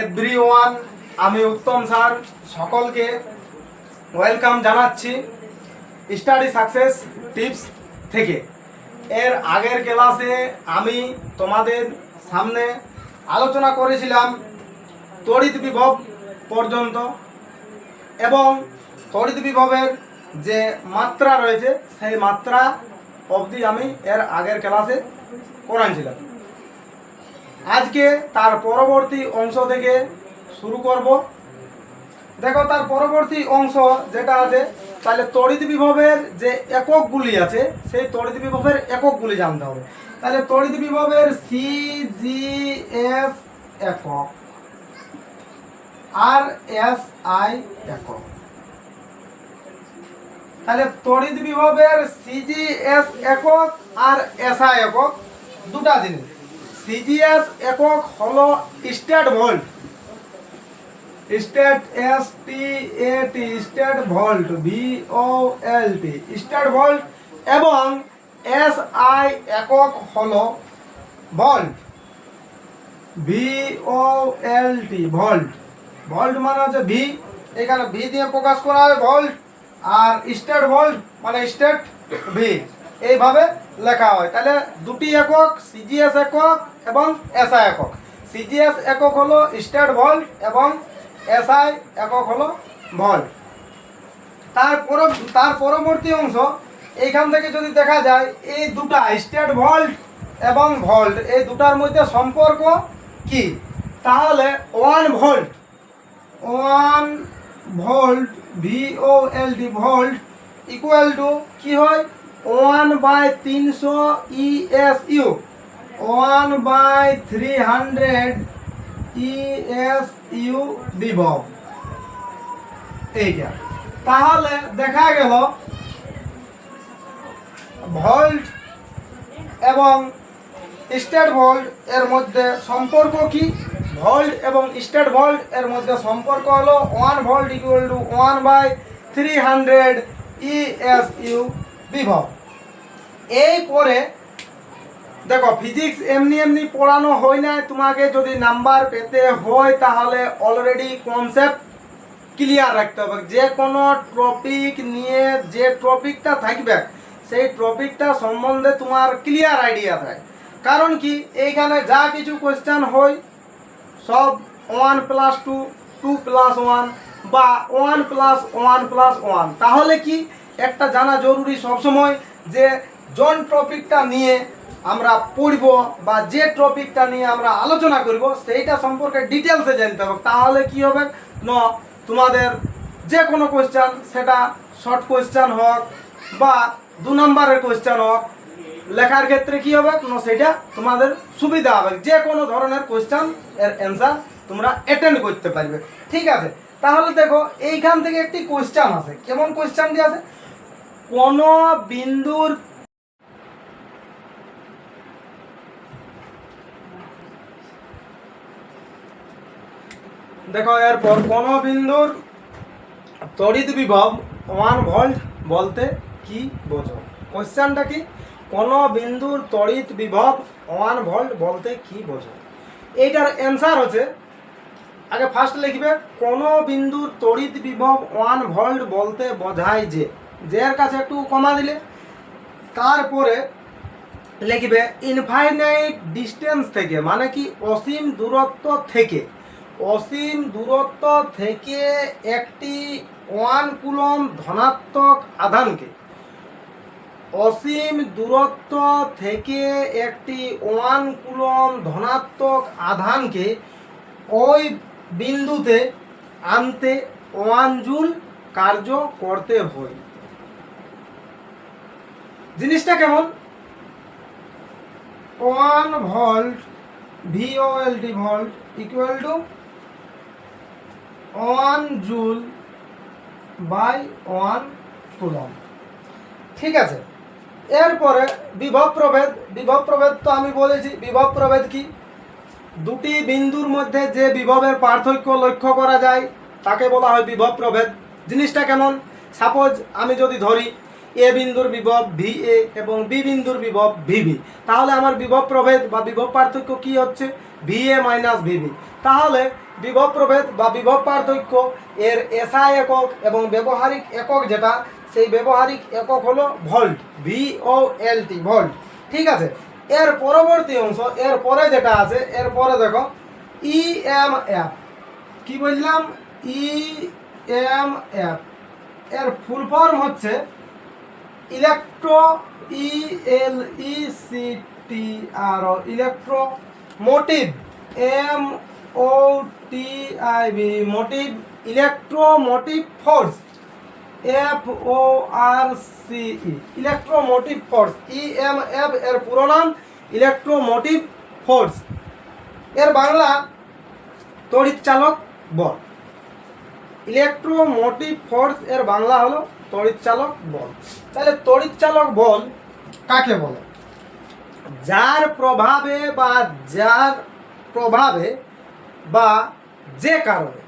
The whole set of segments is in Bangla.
এভরিওয়ান, আমি উত্তম স্যার সকলকে ওয়েলকাম জানাচ্ছি স্টাডি সাকসেস টিপস থেকে। এর আগের ক্লাসে আমি তোমাদের সামনে আলোচনা করেছিলাম তড়িৎ বিভব পর্যন্ত এবং তড়িৎ বিভবের যে মাত্রা রয়েছে সেই মাত্রা অবধি আমি এর আগের ক্লাসে করাইছিলাম। আজকে তার পরবর্তী অংশ থেকে শুরু করব। দেখো, তার পরবর্তী অংশ যেটা আছে, তাহলে তড়িৎ বিভবের যে এককগুলি আছে সেই তড়িৎ বিভবের এককগুলি জানতে হবে। তাহলে তড়িৎ বিভবের সিজিএস একক আর এসআই একক। তাহলে তড়িৎ বিভবের সিজিএস একক আর এসআই একক দুটা জিনিস। সিজিএস একক হলো state volt, state S T A T state volt V O L T state volt, এবং এসআই একক হলো ভোল্ট ভিওএলটি ভোল্ট। ভোল্ট মানে হচ্ছে ভি, এখানে ভি দিয়ে প্রকাশ করা হয় ভোল্ট, আর স্টেট ভোল্ট মানে স্টেট ভি, এইভাবে লেখা হয়। তাহলে দুটি একক, সিজিএস একক এবং এসআই একক। সিজিএস একক হলো স্টেট ভোল্ট এবং এসআই একক হলো ভোল্ট। তার পরবর্তী অংশ এইখান থেকে যদি দেখা যায়, এই দুটা স্টেট ভোল্ট এবং ভোল্ট এই দুটার মধ্যে সম্পর্ক কি, তাহলে 1 volt V O L T volt equal two কি হয়, 1/300 ইএসইউ 1/300 ইএসইউ বিভব। এইটা তাহলে দেখা গেল ভোল্ট এবং স্টেট ভোল্ট এর মধ্যে সম্পর্ক কি। ভোল্ট এবং স্টেট ভোল্ট এর মধ্যে সম্পর্ক হলো 1 ভোল্ট ইকুয়াল টু 1/300 ইএসইউ বিভব। এই পরে দেখো, ফিজিক্স এমনি এমনি পড়ানো হয় না, তোমাকে যদি নাম্বার পেতে হয় তাহলে অলরেডি কনসেপ্ট ক্লিয়ার রাখতে হবে। যে কোনো টপিক নিয়ে যে টপিকটা থাকবে সেই টপিকটা সম্বন্ধে তোমার ক্লিয়ার আইডিয়া থাকে। কারণ কি, এইখানে যা কিছু কোয়েশ্চেন হয় সব 1+2 2+1 বা 1+1+1। তাহলে কি একটা জানা জরুরি সবসময় যে জন টপিকটা নিয়ে আমরা পড়ব বা যে টপিকটা নিয়ে আমরা আলোচনা করব সেইটা সম্পর্কে ডিটেলসে জানতে হবে। তাহলে কি হবে না, তোমাদের যে কোনো কোয়েশ্চেন, সেটা শর্ট কোয়েশ্চেন হোক বা 2 নম্বরের কোয়েশ্চেন হোক, লেখার ক্ষেত্রে কি হবে না, সেটা তোমাদের সুবিধা হবে। যে কোনো ধরনের কোয়েশ্চেন এর অ্যান্সার তোমরা অ্যাটেন্ড করতে পারবে। ঠিক আছে, তাহলে দেখো এইখান থেকে একটি কোয়েশ্চেন আছে। কেমন কোয়েশ্চেনটি আছে, কোন বিন্দুর দেখো, এরপর কোন বিন্দুর তড়িৎ বিভব 1 ভোল্ট বলতে কি বোঝো। কোশ্চেনটা কি, কোন বিন্দুর তড়িৎ বিভব 1 ভোল্ট বলতে কি বোঝো। এইটার অ্যান্সার হচ্ছে, আগে ফার্স্ট লিখবে কোন বিন্দুর তড়িৎ বিভব 1 ভোল্ট বলতে বোঝায় যে, এর কাছে একটু কমা দিলে, তারপরে লিখবে ইনফাইনাইট ডিস্টেন্স থেকে, মানে কি অসীম দূরত্ব থেকে, অসীম দূরত্ব থেকে একটি 1 কুলম্ব ধনাত্মক আধানকে, অসীম দূরত্ব থেকে একটি 1 কুলম্ব ধনাত্মক আধানকে ওই বিন্দুতে আনতে 1 জুল কার্য করতে হয়। জিনিসটা কেমন, 1 volt V O L T volt equal to 1 joule by 1 coulomb. ঠিক আছে, এরপরে বিভব প্রভেদ। বিভব প্রভেদ তো আমি বলেছি, বিভব প্রভেদ কি, দুটি বিন্দুর মধ্যে যে বিভবের পার্থক্য লক্ষ্য করা যায় তাকে বলা হয় বিভব প্রভেদ। জিনিসটা কেমন, সাপোজ আমি যদি ধরি এ বিন্দুর বিভব VA এবং বি বিন্দুর বিভব VB, তাহলে আমার বিভব প্রভেদ বা বিভব পার্থক্য কি হচ্ছে, VA মাইনাস VB। তাহলে বিভব প্রভেদ বা বিভব পার্থক্য এর এসআই একক এবং ব্যবহারিক একক যেটা, সেই ব্যবহারিক একক হলো ভোল্ট, VOLT, ভোল্ট। ঠিক আছে, এর পরবর্তী অংশ, এর পরে যেটা আছে, এর পরে দেখো EMF। কি বললাম? EMF এর ফুল ফর্ম হচ্ছে electro, ELECTR, electromotive, MOTIV, motive, electromotive force, FORCE, electromotive force. EMF এর পুরো নাম ইলেকট্রোমোটিভ ফোর্স। এর বাংলা তড়িৎ চালক বল। ইলেকট্রোমোটিভ ফোর্স এর বাংলা হলো তড়িৎ চালক বল। তাহলে তড়িৎ চালক বল কাকে বলে? যার প্রভাবে বা যে কারণে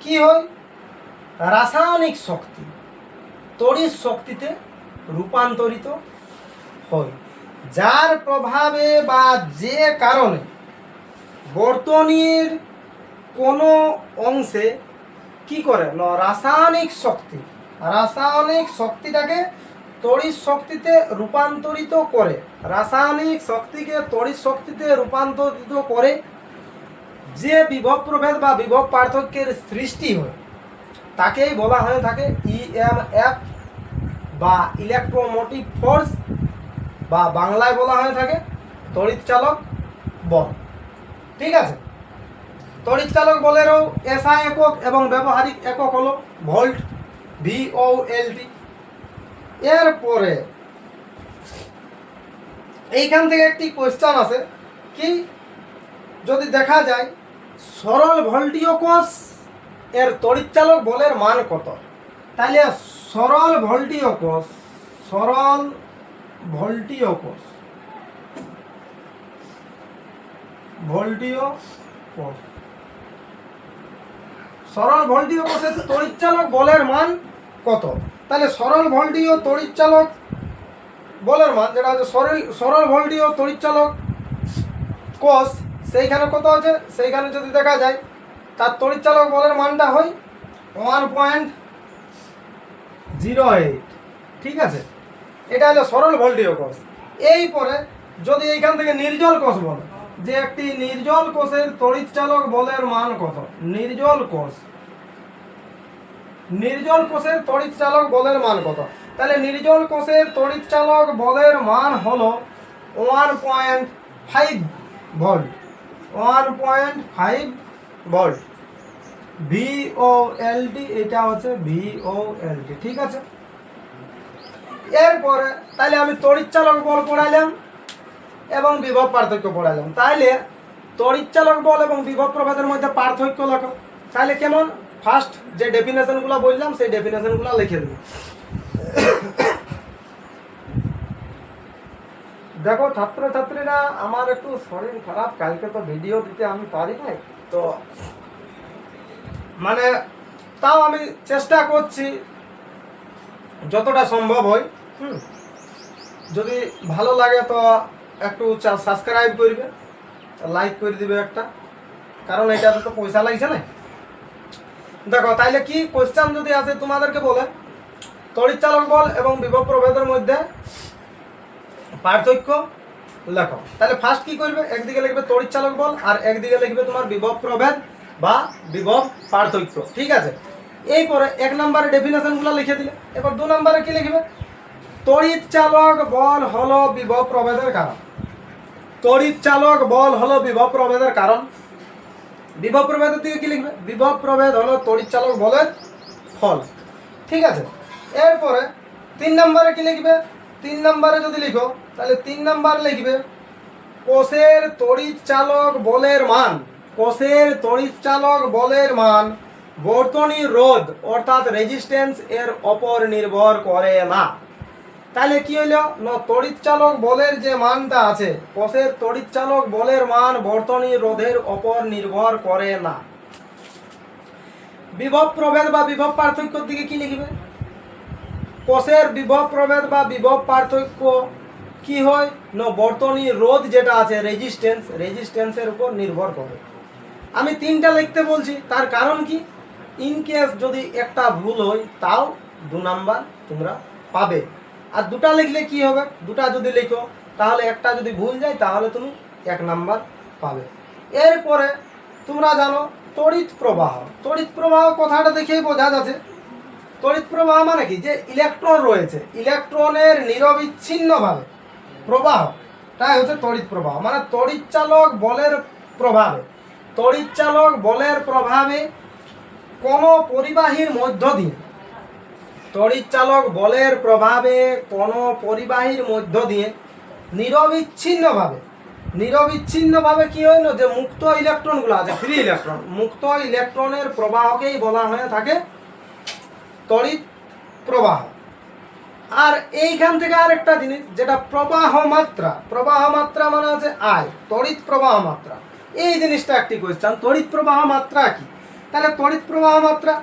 কি হয়, রাসায়নিক শক্তি তড়িৎ শক্তিতে রূপান্তরিত হয়। যার প্রভাবে বা যে কারণে বর্তনীর কোনো অংশে কি করে না, রাসায়নিক শক্তিটাকে তড়িৎ শক্তিতে রূপান্তরিত করে, রাসায়নিক শক্তিকে তড়িৎ শক্তিতে রূপান্তরিত করে যে বিভব প্রভেদ বা বিভব পার্থক্যের সৃষ্টি হয়, তাকেই বলা হয়ে থাকে EMF বা ইলেকট্রোমোটিভ ফোর্স, বা বাংলায় বলা হয়ে থাকে তড়িৎ চালক বল। ঠিক আছে, তড়িৎ চালক বলেরও এসআই একক এবং ব্যবহারিক একক হলো ভোল্ট, VOLT। এরপরে এইখান থেকে একটি কোয়েশ্চন আছে, কি যদি দেখা যায় সরল ভোল্টীয় কোষ এর তড়িৎ চালক বলের মান কত? তাহলে সরল ভোল্টীয় কোষ, সরল ভোল্টীয় কোষের তড়িৎ চালক বলের মান কত? তাহলে সরল ভোল্টীয় তড়িৎ চালক বলের মান যেটা হচ্ছে সরল ভোল্টীয় তড়িৎ চালক কোষ, সেইখানে কত আছে, সেইখানে যদি দেখা যায় তার তড়িৎ চালক বলের মানটা হয় 1.08। ঠিক আছে, এটা হলো সরল ভোল্টীয় কোষ। এই পরে যদি এইখান থেকে নির্জল কোষ বলে, যে একটি নির্জল কোষের তড়িৎ চালক বলের মান কত? নির্জল কোষের তড়িৎ চালক বলের মান কত? তাহলে নির্জল কোষের তড়িৎ চালক বলের মান হলো 1.5 ভোল্ট, 1.5 ভোল্ট, VOLT, এটা হচ্ছে VOLT। ঠিক আছে, এরপরে তাহলে আমি তড়িৎ চালক বল পড়াইলাম এবং বিভব পার্থক্য পড়াইলাম। তাহলে তড়িৎ চালক বল এবং বিভব প্রভেদের মধ্যে পার্থক্য লেখো। তাহলে কেমন? ফার্স্ট যে ডেফিনেশনগুলো বললাম সেই ডেফিনেশনগুলো লিখে দেবো। দেখো ছাত্রছাত্রীরা, আমার একটু শরীর খারাপ, কালকে তো ভিডিও দিতে আমি পারি নাই, তো মানে তাও আমি চেষ্টা করছি যতটা সম্ভব হয়। যদি ভালো লাগে তো একটু সাবস্ক্রাইব করবে, লাইক করে দিবে একটা, কারণ এটাতে তো পয়সা লাগছে না। দেখো তাইলে কি কোয়েশ্চেন যদি আসে তোমাদেরকে বলে তড়িৎ চালক বল এবং বিভব প্রভেদের মধ্যে পার্থক্য লেখো, তাহলে ফার্স্ট কি করবে, একদিকে লিখবে তড়িৎ চালক বল আর একদিকে লিখবে তোমার বিভব প্রভেদ বা বিভব পার্থক্য। ঠিক আছে, এই পরে 1 নম্বরে ডেফিনেশনগুলো লিখে দিলে। এবার 2 নম্বরে কি লিখবে? তড়িৎ চালক বল হলো বিভব প্রভেদের কারণ। তড়িৎ চালক বল হলো বিভব প্রভেদের কারণ। বিভব প্রভেদের দিকে কি লিখবে? বিভব প্রভেদ হলো তড়িৎ চালক বলের ফল। ঠিক আছে, এরপরে 3 নম্বরে কি লিখবে? 3 নম্বরে যদি লিখো তাহলে 3 নম্বর লিখবে কোষের তড়িৎ চালক বলের মান। কোষের তড়িৎ চালক বলের মান বর্তনীর রোধ অর্থাৎ রেজিস্ট্যান্স এর উপর নির্ভর করে না। তাহলে কি হইল না, তড়িৎ চালক বলের যে মানটা আছে, কোষের তড়িৎ চালক বলের মান বর্তনীর রোধের উপর নির্ভর করে না। বিভব প্রভেদ বা বিভব পার্থক্যের দিকে কি লিখবে? কোষের বিভব প্রভেদ বা বিভব পার্থক্য কি হয় না, বর্তনীর রোধ যেটা আছে রেজিস্ট্যান্সের উপর নির্ভর করে। আমি 3টা লিখতে বলছি, তার কারণ কি, ইন কেস যদি একটা ভুল হয় তাও 2 নাম্বার তোমরা পাবে। আর 2টা লিখলে কি হবে, 2টা যদি লিখো তাহলে একটা যদি ভুল যায় তাহলে তুমি 1 নাম্বার পাবে। এরপরে তোমরা জানো তড়িৎ প্রবাহ। তড়িৎ প্রবাহ কথাটা দেখেই বোঝা যাচ্ছে। তড়িৎ প্রবাহ মানে কি, যে ইলেকট্রন রয়েছে, ইলেকট্রনের নিরবিচ্ছিন্নভাবে প্রবাহ, তাই হচ্ছে তড়িৎ প্রবাহ। মানে তড়িৎচালক বলের প্রভাবে, তড়িৎচালক বলের প্রভাবে কোনো পরিবাহীর মধ্য দিয়ে, তড়িৎচালক বলের প্রভাবে কোনো পরিবাহীর মধ্য দিয়ে নিরবিচ্ছিন্নভাবে, নিরবিচ্ছিন্নভাবে কি হয় না, যে মুক্ত ইলেকট্রনগুলো আছে, ফ্রি ইলেকট্রন, মুক্ত ইলেকট্রনের প্রবাহকেই বলা হয়ে থাকে তড়িৎ প্রবাহ। আর এইখান থেকে আরেকটা জিনিস, যেটা প্রবাহ মাত্রা, প্রবাহ মাত্রা মানে হচ্ছে আই, তড়িৎ প্রবাহ মাত্রা। এই জিনিসটা একটি কোয়েশ্চেন, তড়িৎ প্রবাহ মাত্রা কি? তাহলে তড়িৎ প্রবাহ মাত্রা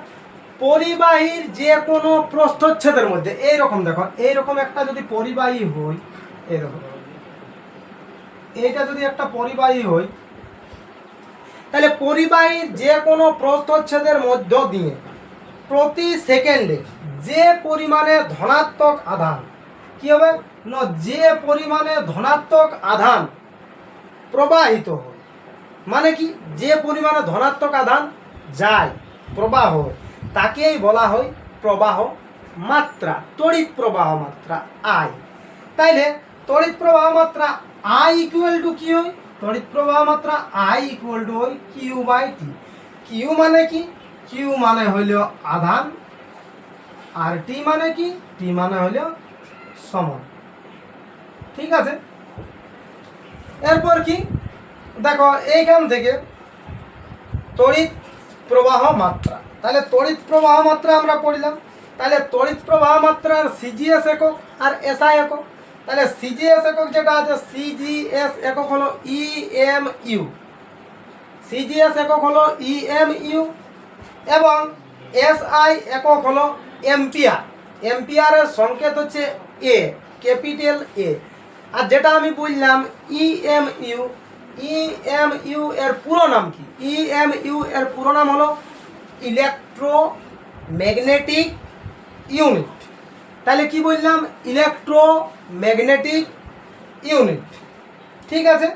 পরিবাহীর যে কোনো প্রস্থচ্ছেদের মধ্যে, এইরকম দেখো, এইরকম একটা যদি পরিবাহী হয়, এরকম এইটা যদি একটা পরিবাহী হয়, তাহলে পরিবাহীর যে কোনো প্রস্থচ্ছেদের মধ্য দিয়ে প্রতি সেকেন্ডে যে পরিমাণে ধনাত্মক আধান কি হবে না, যে পরিমাণে ধনাত্মক আধান প্রবাহিত হয়, মানে কি, যে পরিমাণে ধনাত্মক আধান যায়, প্রবাহ হয়, তাকেই বলা হয় প্রবাহ মাত্রা, তড়িৎ প্রবাহ মাত্রা আই। তাইলে তড়িৎ প্রবাহ মাত্রা আই ইকুয়াল টু কি হয়, তড়িৎ প্রবাহ মাত্রা আই ইকুয়াল টু হয় কিউ বাই টি। কিউ মানে কি, কিউ মানে হইল আধান, আর টি মানে কি, টি মানে হইল সময়। ঠিক আছে, এরপর কি দেখো, এইখান থেকে তড়িৎ প্রবাহ মাত্রা, তাহলে তড়িৎ প্রবাহ মাত্রা আমরা পড়লাম। তাহলে তড়িৎ প্রবাহ মাত্রার সিজিএস একক আর এসআই একক। তাহলে সিজিএস একক যেটা আছে, সিজিএস একক হলো ইএমইউ, সিজিএস একক হলো ইএমইউ, এবং এসআই একক হলো এম্পিয়ার। এম্পিয়ারের সংকেত হচ্ছে এ, ক্যাপিটাল এ। আর যেটা আমি বললাম ইএমইউ, ইএমইউ এর পুরো নাম কি, ইএমইউ এর পুরো নাম হলো ইলেকট্রোম্যাগনেটিক ইউনিট। তাহলে কি বললাম, ইলেকট্রোম্যাগনেটিক ইউনিট। ঠিক আছে,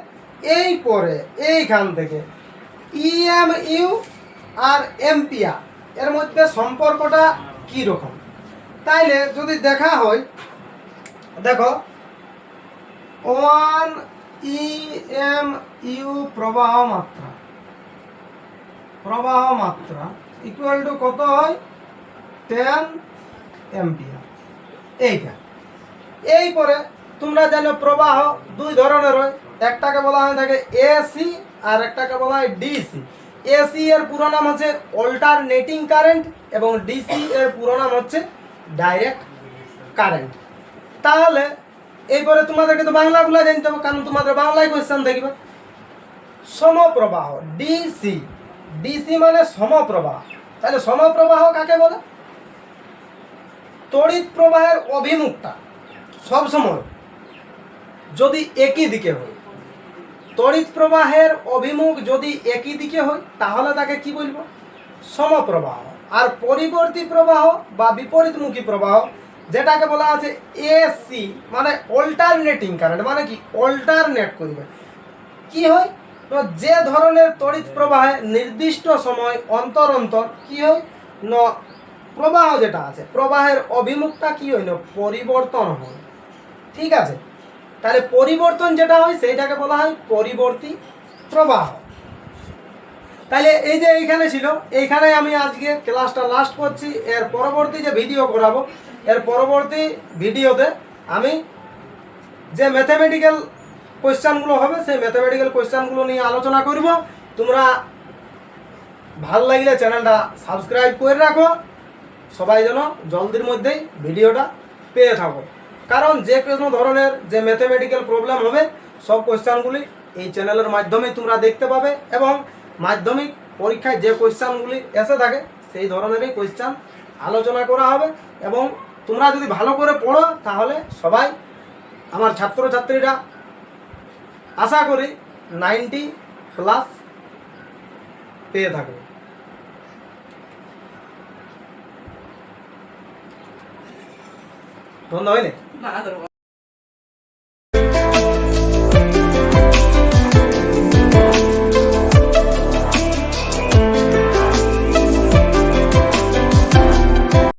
এই পরে এইখান থেকে ইএমইউ আর এম্পিয়ার এর মধ্যে সম্পর্কটা কি রকম, তাইলে যদি দেখা হয়, দেখো 1 ইএমইউ প্রবাহ মাত্রা, প্রবাহ মাত্রা ইকুয়াল টু কত হয়, 10 এম্পিয়ার। এইটা এই পরে তোমরা জানো প্রবাহ 2 ধরনের হয়, একটাকে বলা হয় থাকে এসি আর একটাকে বলা হয় ডিসি। এসি এর পুরো নাম হচ্ছে অল্টারনেটিং কারেন্ট এবং ডিসি এর পুরো নাম হচ্ছে ডাইরেক্ট কারেন্ট। তাহলে এরপরে তোমাদেরকে তো বাংলাগুলো জানতে হবে, কারণ তোমাদের বাংলায় কোয়েশ্চেন দেখবে। সমপ্রবাহ ডিসি, ডিসি মানে সমপ্রবাহ। তাহলে সমপ্রবাহ কাকে বলে, তড়িৎ প্রবাহের অভিমুখটা সবসময় যদি একই দিকে হয়, তড়িৎ প্রবাহের অভিমুখ যদি একই দিকে হয় তাহলে তাকে কি বলবো, সমপ্রবাহ। আর পরিবর্তী প্রবাহ বা বিপরীতমুখী প্রবাহ যেটাকে বলা আছে এসি, মানে অল্টারনেটিং কারেন্ট, মানে কি, অল্টারনেট করবে। কি হয়, তো যে ধরনের তড়িৎ প্রবাহে নির্দিষ্ট সময় অন্তর অন্তর কি হয় না, প্রবাহ যেটা আছে, প্রবাহের অভিমুখটা কি হয় না, পরিবর্তন হয়। ঠিক আছে, তাহলে পরিবর্তন যেটা হয় সেইটাকে বলা হয় পরিবর্তী প্রবাহ। তাহলে এই যে এইখানে ছিল, এইখানে আমি আজকে ক্লাসটা লাস্ট করছি। এর পরবর্তী যে ভিডিও করাবো, এর পরবর্তী ভিডিওতে আমি যে ম্যাথমেটিক্যাল কোয়েশ্চানগুলো হবে সেই ম্যাথমেটিক্যাল কোয়েশ্চানগুলো নিয়ে আলোচনা করব। তোমরা ভালো লাগলে চ্যানেলটা সাবস্ক্রাইব করে রাখো, সবাই যেন জলদির মধ্যেই ভিডিওটা পেয়ে থাকো। কারণ যে কোনো ধরনের যে ম্যাথমেটিক্যাল প্রবলেম হবে সব কোয়েশ্চানগুলি এই চ্যানেলের মাধ্যমেই তোমরা দেখতে পাবে, এবং মাধ্যমিক পরীক্ষায় যে কোয়েশ্চানগুলি এসে থাকে সেই ধরনেরই কোয়েশ্চান আলোচনা করা হবে। এবং তোমরা যদি ভালো করে পড়ো তাহলে সবাই, আমার ছাত্রছাত্রীরা আশা করি 90+ পেয়ে থাকবে। সন্ধ্যা হয়নি?